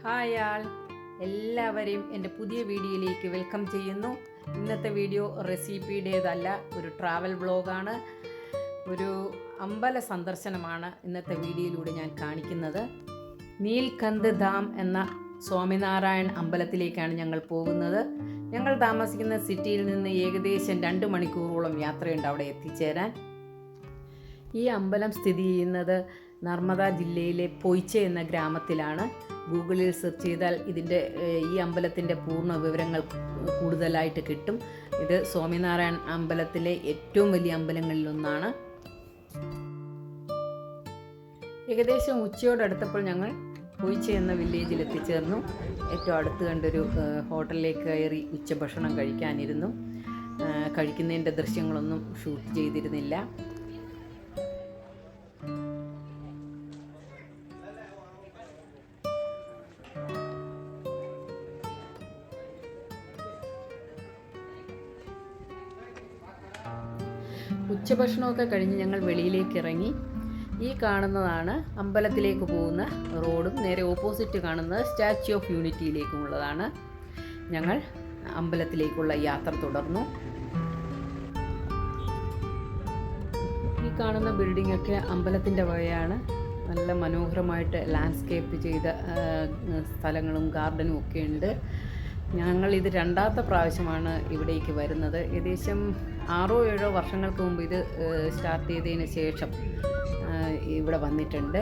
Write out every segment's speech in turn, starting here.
Hi ആൾ, എല്ലാവരെയും എൻ്റെ പുതിയ വീഡിയോയിലേക്ക് വെൽക്കം ചെയ്യുന്നു. ഇന്നത്തെ വീഡിയോ റെസിപ്പിയുടേതല്ല, ഒരു ട്രാവൽ വ്ളോഗാണ്. ഒരു അമ്പല സന്ദർശനമാണ് ഇന്നത്തെ വീഡിയോയിലൂടെ ഞാൻ കാണിക്കുന്നത്. നീൽകന്ത് ധാം എന്ന സ്വാമിനാരായൺ അമ്പലത്തിലേക്കാണ് ഞങ്ങൾ പോകുന്നത്. ഞങ്ങൾ താമസിക്കുന്ന സിറ്റിയിൽ നിന്ന് ഏകദേശം 2 മണിക്കൂറോളം യാത്രയുണ്ട് അവിടെ എത്തിച്ചേരാൻ. ഈ അമ്പലം സ്ഥിതി ചെയ്യുന്നത് നർമ്മദ ജില്ലയിലെ പൊയ്ച്ചെ എന്ന ഗ്രാമത്തിലാണ്. ഗൂഗിളിൽ സെർച്ച് ചെയ്താൽ ഈ അമ്പലത്തിൻ്റെ പൂർണ്ണ വിവരങ്ങൾ കൂടുതലായിട്ട് കിട്ടും. ഇത് സ്വാമിനാരായൺ അമ്പലത്തിലെ ഏറ്റവും വലിയ അമ്പലങ്ങളിലൊന്നാണ്. ഏകദേശം ഉച്ചയോടടുത്തപ്പോൾ ഞങ്ങൾ പൊയ്ച്ചെ എന്ന വില്ലേജിൽ എത്തിച്ചേർന്നു. ഏറ്റവും അടുത്ത് കണ്ടൊരു ഹോട്ടലിലേക്ക് കയറി ഉച്ചഭക്ഷണം കഴിക്കാനിരുന്നു. കഴിക്കുന്നതിൻ്റെ ദൃശ്യങ്ങളൊന്നും ഷൂട്ട് ചെയ്തിരുന്നില്ല. ഉച്ചഭക്ഷണമൊക്കെ കഴിഞ്ഞ് ഞങ്ങൾ വെളിയിലേക്ക് ഇറങ്ങി. ഈ കാണുന്നതാണ് അമ്പലത്തിലേക്ക് പോകുന്ന റോഡും നേരെ ഓപ്പോസിറ്റ് കാണുന്നത് സ്റ്റാച്യു ഓഫ് യൂണിറ്റിയിലേക്കുമുള്ളതാണ്. ഞങ്ങൾ അമ്പലത്തിലേക്കുള്ള യാത്ര തുടർന്നു. ഈ കാണുന്ന ബിൽഡിങ്ങൊക്കെ അമ്പലത്തിൻ്റെ വകയാണ്. നല്ല മനോഹരമായിട്ട് ലാൻഡ്സ്കേപ്പ് ചെയ്ത സ്ഥലങ്ങളും ഗാർഡനും ഒക്കെ ഉണ്ട്. ഞങ്ങളിത് 2ാമത്തെ പ്രാവശ്യമാണ് ഇവിടേക്ക് വരുന്നത്. ഏകദേശം 6-7 വർഷങ്ങൾക്ക് മുമ്പ് ഇത് സ്റ്റാർട്ട് ചെയ്തതിന് ശേഷം ഇവിടെ വന്നിട്ടുണ്ട്.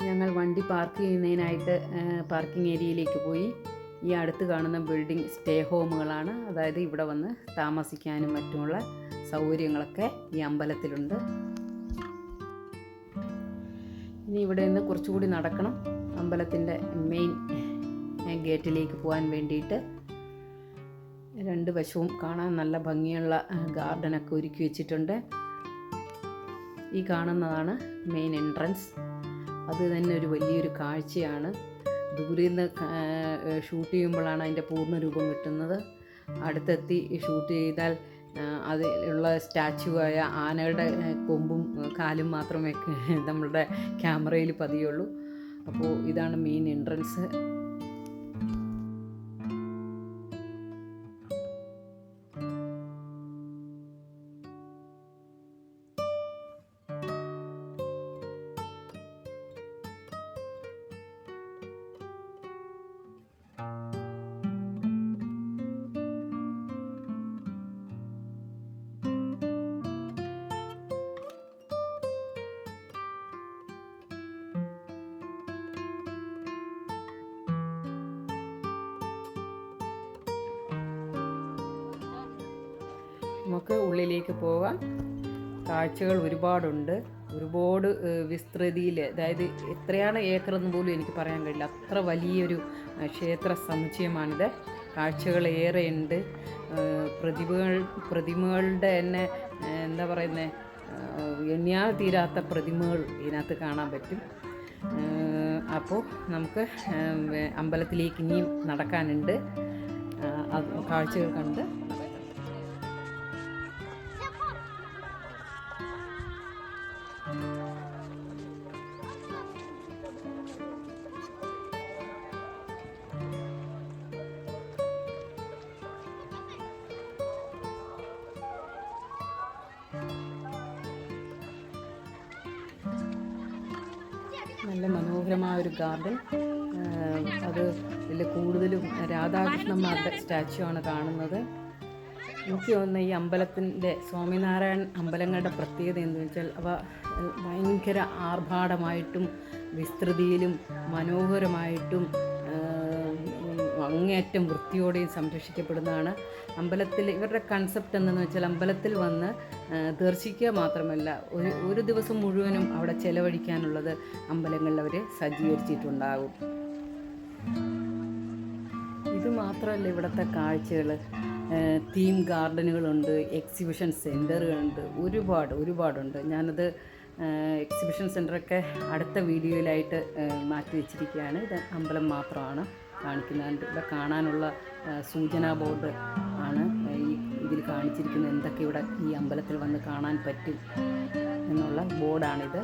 ഞങ്ങൾ വണ്ടി പാർക്ക് ചെയ്യുന്നതിനായിട്ട് പാർക്കിംഗ് ഏരിയയിലേക്ക് പോയി. ഈ അടുത്ത് കാണുന്ന ബിൽഡിംഗ് സ്റ്റേ ഹോമുകളാണ്. അതായത് ഇവിടെ വന്ന് താമസിക്കാനും മറ്റുമുള്ള സൗകര്യങ്ങളൊക്കെ ഈ അമ്പലത്തിലുണ്ട്. ഇനി ഇവിടെ നിന്ന് കുറച്ചുകൂടി നടക്കണം അമ്പലത്തിൻ്റെ മെയിൻ ഗേറ്റിലേക്ക് പോകാൻ വേണ്ടിയിട്ട്. 2 വശവും കാണാൻ നല്ല ഭംഗിയുള്ള ഗാർഡനൊക്കെ ഒരുക്കി വെച്ചിട്ടുണ്ട്. ഈ കാണുന്നതാണ് മെയിൻ എൻട്രൻസ്. അത് തന്നെ ഒരു വലിയൊരു കാഴ്ചയാണ്. ദൂരെ നിന്ന് ഷൂട്ട് ചെയ്യുമ്പോഴാണ് അതിൻ്റെ പൂർണ്ണ രൂപം കിട്ടുന്നത്. അടുത്തെത്തി ഷൂട്ട് ചെയ്താൽ അതിലുള്ള സ്റ്റാച്യുവായ ആനയുടെ കൊമ്പും കാലും മാത്രമേ നമ്മളുടെ ക്യാമറയിൽ പതിയുള്ളൂ. അപ്പോൾ ഇതാണ് മെയിൻ എൻട്രൻസ്. നമുക്ക് ഉള്ളിലേക്ക് പോകാം. കാഴ്ചകൾ ഒരുപാടുണ്ട്. ഒരുപാട് വിസ്തൃതിയിൽ, അതായത് എത്രയാണ് ഏക്കറെന്ന് പോലും എനിക്ക് പറയാൻ കഴിയില്ല. അത്ര വലിയൊരു ക്ഷേത്ര സമുച്ചയമാണിത്. കാഴ്ചകൾ ഏറെയുണ്ട്. പ്രതിമകളുടെ തന്നെ എന്താ പറയുന്നത്, എണ്ണിയാൽ തീരാത്ത പ്രതിമകൾ ഇതിനകത്ത് കാണാൻ പറ്റും. അപ്പോൾ നമുക്ക് അമ്പലത്തിലേക്ക് ഇനിയും നടക്കാനുണ്ട്. കാഴ്ചകൾ കണ്ട് നല്ല മനോഹരമായ ഒരു ഗാർഡൻ. അത് ഇതിൽ കൂടുതലും രാധാകൃഷ്ണന്മാരുടെ സ്റ്റാച്യു ആണ് കാണുന്നത്. എനിക്ക് തോന്നുന്ന ഈ അമ്പലത്തിൻ്റെ സ്വാമിനാരായൺ അമ്പലങ്ങളുടെ പ്രത്യേകത എന്ന് വെച്ചാൽ അവ ഭയങ്കര ആർഭാടമായിട്ടും വിസ്തൃതിയിലും മനോഹരമായിട്ടും അങ്ങേയറ്റം വൃത്തിയോടെയും സംരക്ഷിക്കപ്പെടുന്നതാണ്. അമ്പലത്തിൽ ഇവരുടെ കൺസെപ്റ്റ് എന്തെന്ന് വെച്ചാൽ അമ്പലത്തിൽ വന്ന് ദർശിക്കുക മാത്രമല്ല, ഒരു ദിവസം മുഴുവനും അവിടെ ചെലവഴിക്കാനുള്ളത് അമ്പലങ്ങളിൽ അവർ സജ്ജീകരിച്ചിട്ടുണ്ടാകും. ഇത് മാത്രമല്ല ഇവിടുത്തെ കാഴ്ചകൾ. തീം ഗാർഡനുകളുണ്ട്, എക്സിബിഷൻ സെൻറ്ററുകളുണ്ട്, ഒരുപാടുണ്ട്. ഞാനത് എക്സിബിഷൻ സെൻറ്ററൊക്കെ അടുത്ത വീഡിയോയിലായിട്ട് മാറ്റി വെച്ചിരിക്കുകയാണ്. ഇത് അമ്പലം മാത്രമാണ് കാണിക്കുന്നത്. ഇവിടെ കാണാനുള്ള സൂചനാ ബോർഡ് ആണ് ഇതിൽ കാണിച്ചിരിക്കുന്നത്. എന്തൊക്കെ ഇവിടെ ഈ അമ്പലത്തിൽ വന്ന് കാണാൻ പറ്റും എന്നുള്ള ബോർഡാണിത്.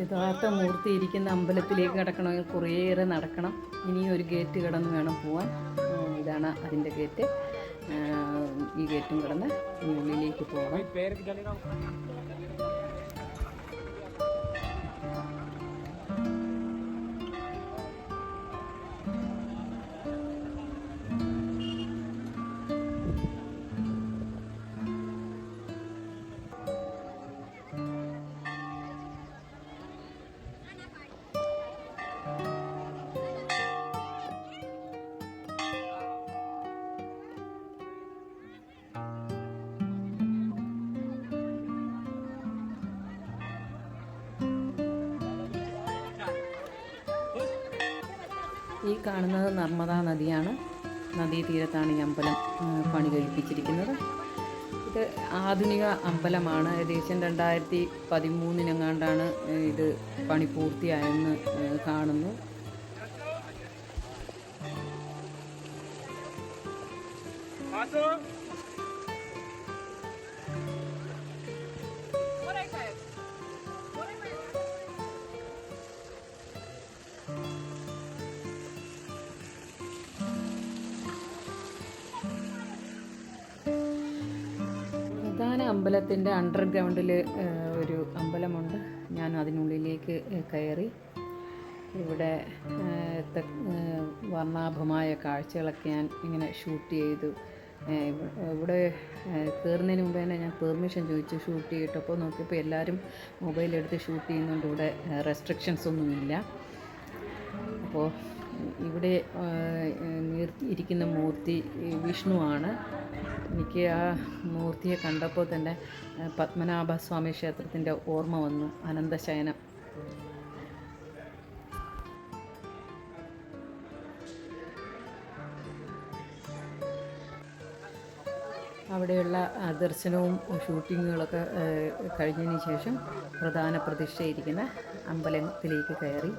യഥാർത്ഥ മൂർത്തി ഇരിക്കുന്ന അമ്പലത്തിലേക്ക് കടക്കണമെങ്കിൽ കുറേയേറെ നടക്കണം. ഇനിയും ഒരു ഗേറ്റ് കടന്ന് വേണം പോവാൻ. ഇതാണ് അതിൻ്റെ ഗേറ്റ്. ഈ ഗേറ്റും കടന്ന് ഉള്ളിലേക്ക് പോകണം. ഈ കാണുന്നത് നർമ്മദാ നദിയാണ്. നദീതീരത്താണ് ഈ അമ്പലം പണി കഴിപ്പിച്ചിരിക്കുന്നത്. ഇത് ആധുനിക അമ്പലമാണ്. ഏകദേശം 2013 ഇത് പണി പൂർത്തിയായെന്ന് കാണുന്നു. പ്രധാന അമ്പലത്തിൻ്റെ അണ്ടർഗ്രൗണ്ടിൽ ഒരു അമ്പലമുണ്ട്. ഞാൻ അതിനുള്ളിലേക്ക് കയറി. ഇവിടെ വർണ്ണാഭമായ കാഴ്ചകളൊക്കെ ഞാൻ ഇങ്ങനെ ഷൂട്ട് ചെയ്തു. ഇവിടെ കയറുന്നതിന് മുമ്പ് തന്നെ ഞാൻ പെർമിഷൻ ചോദിച്ചു ഷൂട്ട് ചെയ്തിട്ടപ്പോൾ നോക്കിയപ്പോൾ എല്ലാവരും മൊബൈലെടുത്ത് ഷൂട്ട് ചെയ്യുന്നതുകൊണ്ട് ഇവിടെ റെസ്ട്രിക്ഷൻസ് ഒന്നുമില്ല. അപ്പോൾ ഇവിടെ ഇരിക്കുന്ന മൂർത്തി വിഷ്ണുവാണ്. എനിക്ക് ആ മൂർത്തിയെ കണ്ടപ്പോൾ തന്നെ പത്മനാഭസ്വാമി ക്ഷേത്രത്തിൻ്റെ ഓർമ്മ വന്നു. അനന്തശയനം. അവിടെയുള്ള ദർശനവും ഷൂട്ടിങ്ങുകളൊക്കെ കഴിഞ്ഞതിന് ശേഷം പ്രധാന പ്രതിഷ്ഠയിരിക്കുന്ന അമ്പലത്തിലേക്ക് കയറി.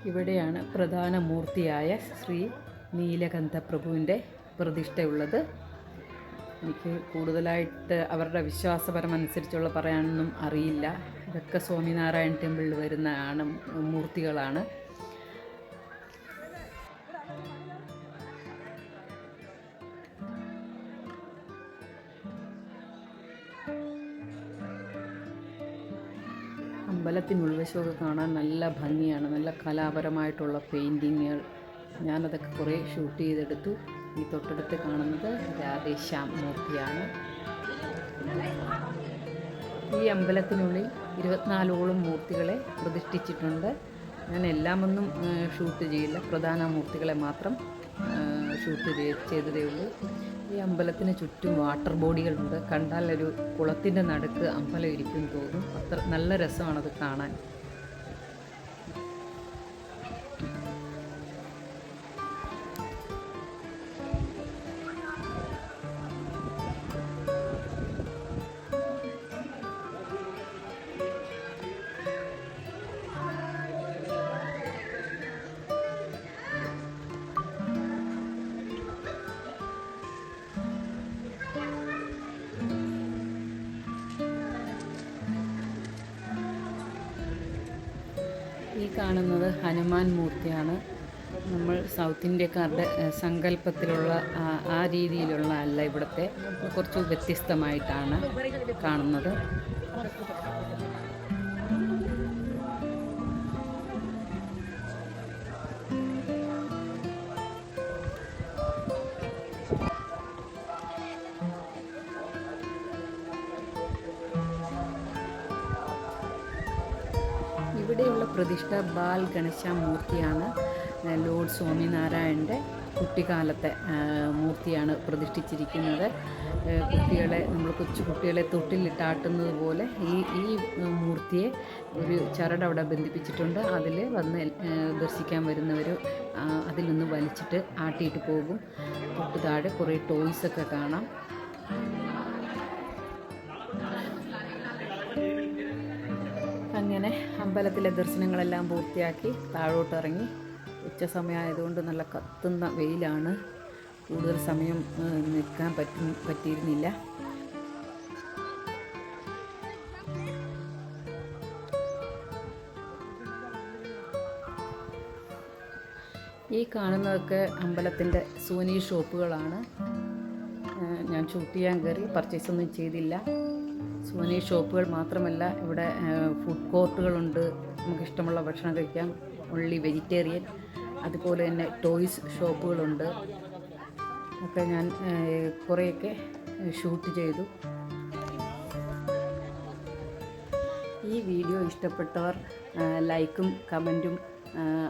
ഇവിടെയാണ് പ്രധാന മൂർത്തിയായ ശ്രീ നീലകണ്ഠ പ്രഭുവിൻ്റെ പ്രതിഷ്ഠയുള്ളത്. എനിക്ക് കൂടുതലായിട്ട് അവരുടെ വിശ്വാസപരമനുസരിച്ചുള്ള പറയാനൊന്നും അറിയില്ല. ഇതൊക്കെ സ്വാമിനാരായൺ ടെമ്പിളിൽ വരുന്ന മൂർത്തികളാണ്. അമ്പലത്തിന് ഉൾവശമൊക്കെ കാണാൻ നല്ല ഭംഗിയാണ്, നല്ല കലാപരമായിട്ടുള്ള പെയിൻറ്റിങ്ങുകൾ. ഞാനതൊക്കെ കുറേ ഷൂട്ട് ചെയ്തെടുത്തു. ഈ തൊട്ടടുത്ത് കാണുന്നത് രാധേശ്യാം മൂർത്തിയാണ്. ഈ അമ്പലത്തിനുള്ളിൽ 24ഓളം മൂർത്തികളെ പ്രതിഷ്ഠിച്ചിട്ടുണ്ട്. ഞാൻ എല്ലാമൊന്നും ഷൂട്ട് ചെയ്യില്ല, പ്രധാന മൂർത്തികളെ മാത്രം ഷൂട്ട് ചെയ്തതേ ഉള്ളൂ. ഈ അമ്പലത്തിന് ചുറ്റും വാട്ടർ ബോഡികളുണ്ട്. കണ്ടാൽ ഒരു കുളത്തിൻ്റെ നടുക്ക് അമ്പലം ഇരിക്കും തോന്നും. അത്ര നല്ല രസമാണത് കാണാൻ. ഈ കാണുന്നത് ഹനുമാൻ മൂർത്തിയാണ്. നമ്മൾ സൗത്ത് ഇന്ത്യക്കാരുടെ സങ്കല്പത്തിലുള്ള ആ രീതിയിലുള്ള അല്ല, ഇവിടുത്തെ കുറച്ച് വ്യത്യസ്തമായിട്ടാണ് കാണുന്നത്. ഇവിടെയുള്ള പ്രതിഷ്ഠ ബാൽ ഗണേശ മൂർത്തിയാണ്. ലോർഡ് സ്വാമിനാരായണൻ്റെ കുട്ടിക്കാലത്തെ മൂർത്തിയാണ് പ്രതിഷ്ഠിച്ചിരിക്കുന്നത്. കുട്ടികളെ, നമ്മൾ കൊച്ചു കുട്ടികളെ തൊട്ടിലിട്ടാട്ടുന്നത് പോലെ ഈ മൂർത്തിയെ ഒരു ചരട് അവിടെ ബന്ധിപ്പിച്ചിട്ടുണ്ട്. അതിൽ വന്ന് ദർശിക്കാൻ വരുന്നവർ അതിൽ നിന്ന് വലിച്ചിട്ട് ആട്ടിയിട്ട് പോകും. തൊട്ട് താഴെ കുറേ ടോയ്സൊക്കെ കാണാം. അങ്ങനെ അമ്പലത്തിലെ ദർശനങ്ങളെല്ലാം പൂർത്തിയാക്കി താഴോട്ടിറങ്ങി. ഉച്ച സമയമായതുകൊണ്ട് നല്ല കത്തുന്ന വെയിലാണ്. കൂടുതൽ സമയം നിൽക്കാൻ പറ്റിയിരുന്നില്ല. ഈ കാണുന്നതൊക്കെ അമ്പലത്തിൻ്റെ സൂനി ഷോപ്പുകളാണ്. ഞാൻ ഷൂട്ട് ചെയ്യാൻ കയറി, പർച്ചേസൊന്നും ചെയ്തില്ല. സൂനി ഷോപ്പുകൾ മാത്രമല്ല, ഇവിടെ ഫുഡ് കോർട്ടുകളുണ്ട്. നമുക്കിഷ്ടമുള്ള ഭക്ഷണം കഴിക്കാം, ഓൺലി വെജിറ്റേറിയൻ. അതുപോലെ തന്നെ ടോയ്സ് ഷോപ്പുകളുണ്ട്. ഒക്കെ ഞാൻ കുറേയൊക്കെ ഷൂട്ട് ചെയ്തു. ഈ വീഡിയോ ഇഷ്ടപ്പെട്ടവർ ലൈക്കും കമൻറ്റും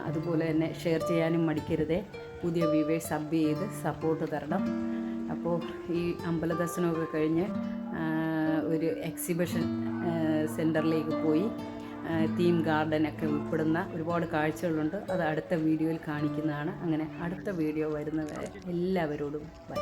അതുപോലെ തന്നെ ഷെയർ ചെയ്യാനും മടിക്കരുതേ. പുതിയ വ്യൂവേഴ്സ് സബ് ചെയ്ത് സപ്പോർട്ട് തരണം. അപ്പോൾ ഈ അമ്പല ദർശനമൊക്കെ കഴിഞ്ഞ് ഒരു എക്സിബിഷൻ സെൻറ്ററിലേക്ക് പോയി. തീം ഗാർഡനൊക്കെ ഉൾപ്പെടുന്ന ഒരുപാട് കാഴ്ചകളുണ്ട്. അത് അടുത്ത വീഡിയോയിൽ കാണിക്കുന്നതാണ്. അങ്ങനെ അടുത്ത വീഡിയോ വരുന്നവരെ എല്ലാവരോടും ബൈ.